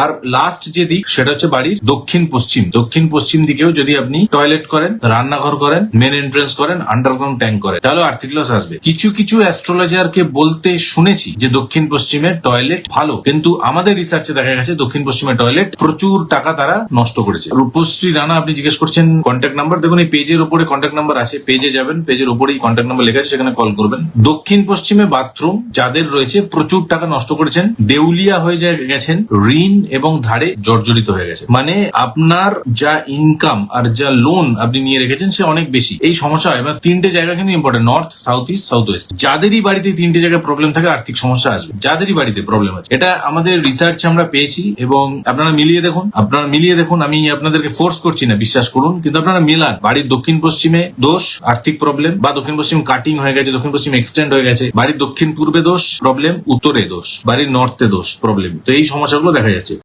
আর last যে দিক সেটা হচ্ছে বাড়ির দক্ষিণ পশ্চিম। দক্ষিণ পশ্চিম দিকেও যদি আপনি টয়লেট করেন, রান্নাঘর করেন, মেন এন্ট্রেন্স করেন, আন্ডারগ্রাউন্ড ট্যাঙ্ক করেন, তাহলে আর্থিক লস আসবে। কিছু কিছু অ্যাস্ট্রোলজারকে বলতে শুনেছি যে দক্ষিণ পশ্চিমের টয়লেট ভালো, কিন্তু আমাদের রিসার্চে দেখা গেছে দক্ষিণ পশ্চিমের টয়লেট প্রচুর টাকা তারা নষ্ট করেছে। রূপশ্রী রানা আপনি জিজ্ঞেস করছেন কন্ট্যাক্ট নাম্বার, দেখুন এই পেজের উপরে কন্ট্যাক্ট নাম্বার আছে, পেজে যাবেন, পেজের উপরেই কন্ট্যাক্ট নাম্বার লেখা আছে, সেখানে কল করবেন। দক্ষিণ পশ্চিমে বাথরুম যাদের রয়েছে প্রচুর টাকা নষ্ট করেছেন, দেউলিয়া হয়ে গেছেন, ঋণ এবং ধারে জর্জরিত হয়ে গেছে। মানে আপনার যা ইনকাম আর যা লোন আপনি নিয়ে রেখেছেন সে অনেক বেশি। এই সমস্যা হয়, মানে তিনটে জায়গা কিন্তু important, north, south east, south west. যাদেরই বাড়িতে তিনটে জায়গায় প্রবলেম থাকে আর্থিক সমস্যা আসবে, যাদেরই বাড়িতে প্রবলেম আছে। এটা আমাদের রিসার্চ আমরা পেয়েছি এবং আপনারা মিলিয়ে দেখুন। আমি আপনাদেরকে ফোর্স করছি না, বিশ্বাস করুন, কিন্তু আপনারা মিলান। বাড়ির দক্ষিণ পশ্চিমে দোষ, আর্থিক প্রবলেম, বা দক্ষিণ পশ্চিম কাটিং হয়ে গেছে, দক্ষিণ পশ্চিম এক্সটেন্ড হয়ে গেছে, বাড়ির দক্ষিণ পূর্বে দোষ, প্রবলেম, উত্তরে দোষ, বাড়ির নর্থে দোষ, প্রবলেম। তো এই সমস্যাগুলো দেখা যাচ্ছে।